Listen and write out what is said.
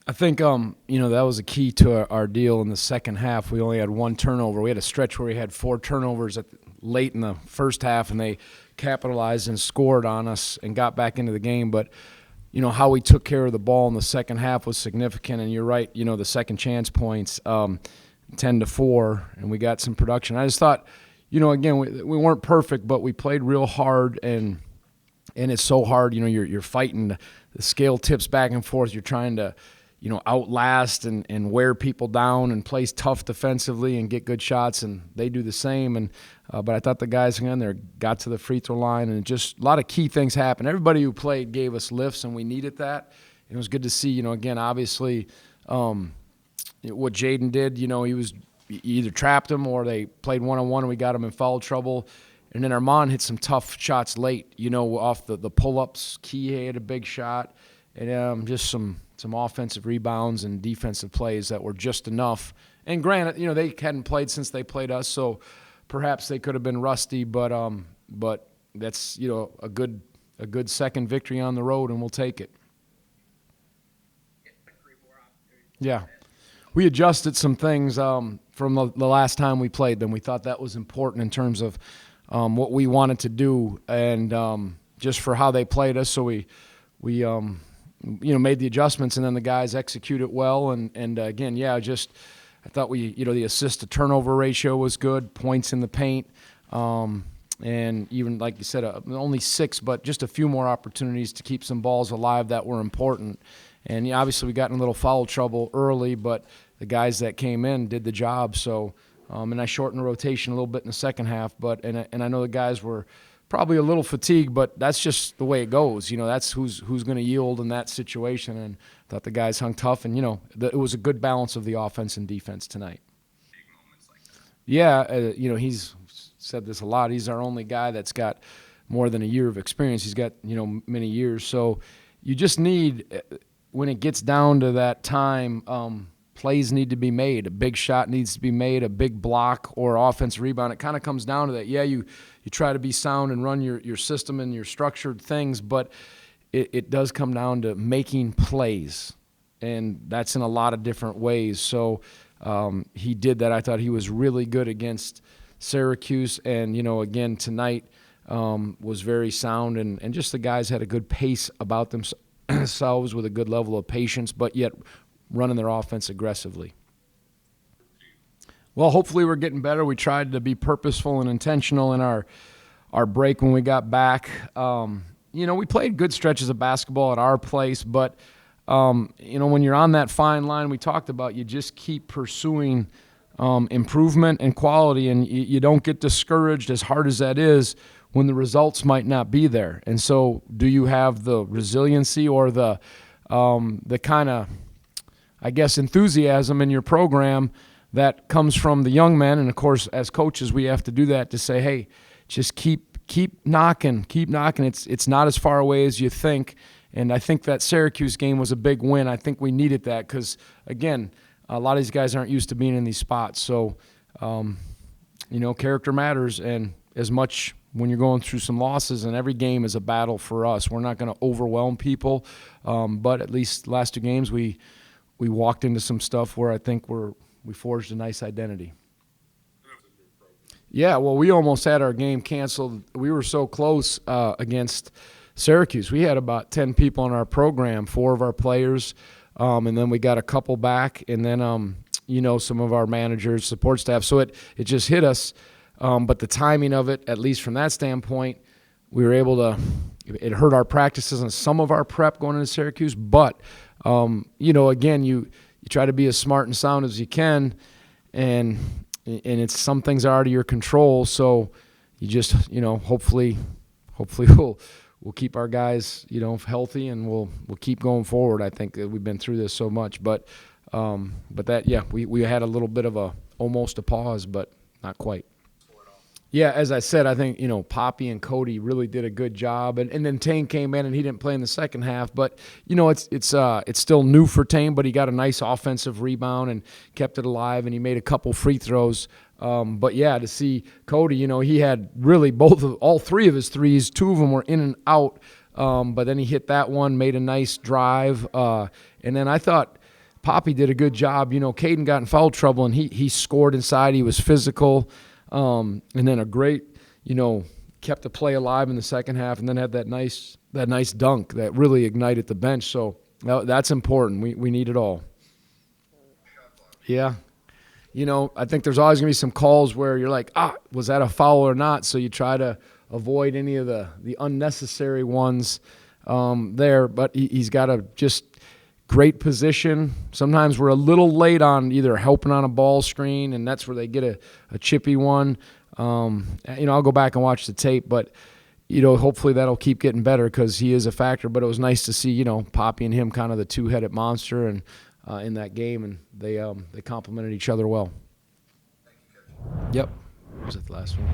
I think that was a key to our deal in the second half. We only had one turnover. We had a stretch where we had four turnovers late in the first half, and they capitalized and scored on us and got back into the game. But how we took care of the ball in the second half was significant. And you're right. The second chance points, 10-4, and we got some production. I just thought, again, we weren't perfect, but we played real hard and it's so hard. You're fighting. The scale tips back and forth. You're trying to outlast and wear people down and play tough defensively and get good shots, and they do the same. And but I thought the guys hung in there, got to the free throw line, and just a lot of key things happened. Everybody who played gave us lifts, and we needed that. And it was good to see, again, obviously what Jaden did, he either trapped him or they played one-on-one and we got him in foul trouble. And then Armand hit some tough shots late, off the pull-ups. Key had a big shot. And just some offensive rebounds and defensive plays that were just enough. And granted, they hadn't played since they played us, so perhaps they could have been rusty. But that's a good second victory on the road, and we'll take it. Yeah, we adjusted some things from the last time we played them. We thought that was important in terms of what we wanted to do, and just for how they played us. So we made the adjustments, and then the guys executed well. And again, I thought the assist to turnover ratio was good, points in the paint, and even like you said, only 6, but just a few more opportunities to keep some balls alive that were important. And obviously we got in a little foul trouble early, but the guys that came in did the job. So, and I shortened the rotation a little bit in the second half, and I know the guys were probably a little fatigued, but that's just the way it goes. That's who's going to yield in that situation. And I thought the guys hung tough, and it was a good balance of the offense and defense tonight. Yeah, he's said this a lot. He's our only guy that's got more than a year of experience. He's got many years. So you just need, when it gets down to that time, plays need to be made. A big shot needs to be made, a big block or offense rebound. It kind of comes down to that. Yeah, you try to be sound and run your system and your structured things, but it does come down to making plays, and that's in a lot of different ways. So he did that. I thought he was really good against Syracuse, and, again, tonight was very sound, and just the guys had a good pace about themselves with a good level of patience, but yet running their offense aggressively. Well, hopefully we're getting better. We tried to be purposeful and intentional in our break when we got back. We played good stretches of basketball at our place, but, when you're on that fine line we talked about, you just keep pursuing improvement and quality, and you don't get discouraged, as hard as that is, when the results might not be there. And so do you have the resiliency or the kind of, I guess, enthusiasm in your program that comes from the young men? And of course, as coaches, we have to do that to say, hey, just keep knocking. It's not as far away as you think. And I think that Syracuse game was a big win. I think we needed that because, again, a lot of these guys aren't used to being in these spots. So, character matters, and as much when you're going through some losses, and every game is a battle for us. We're not going to overwhelm people, but at least the last 2 games we walked into some stuff where I think we forged a nice identity. Yeah, well, we almost had our game canceled. We were so close against Syracuse. We had about 10 people in our program, 4 of our players, and then we got a couple back, and then some of our managers, support staff. So it just hit us, but the timing of it, at least from that standpoint, we were able to. It hurt our practices and some of our prep going into Syracuse, but again, you try to be as smart and sound as you can, and it's some things are out of your control. So you just hopefully we'll keep our guys healthy, and we'll keep going forward. I think that we've been through this so much, but we had a little bit of almost a pause, but not quite. Yeah, as I said, I think, Poppy and Cody really did a good job. And then Tane came in, and he didn't play in the second half. But, it's still new for Tane, but he got a nice offensive rebound and kept it alive, and he made a couple free throws. But, yeah, to see Cody, he had really all 3 of his threes. 2 of them were in and out. But then he hit that one, made a nice drive. And then I thought – Poppy did a good job. You know, Caden got in foul trouble, and he scored inside. He was physical, and then a great, you know, kept the play alive in the second half, and then had that nice dunk that really ignited the bench. So that's important. We need it all. Yeah. You know, I think there's always going to be some calls where you're like, was that a foul or not? So you try to avoid any of the unnecessary ones there. But he's got a just great position. Sometimes we're a little late on either helping on a ball screen, and that's where they get a chippy one. You know, I'll go back and watch the tape, but, you know, hopefully that'll keep getting better because he is a factor. But it was nice to see, you know, Poppy and him kind of the two-headed monster and in that game, and they complemented each other well. Yep. Was it the last one?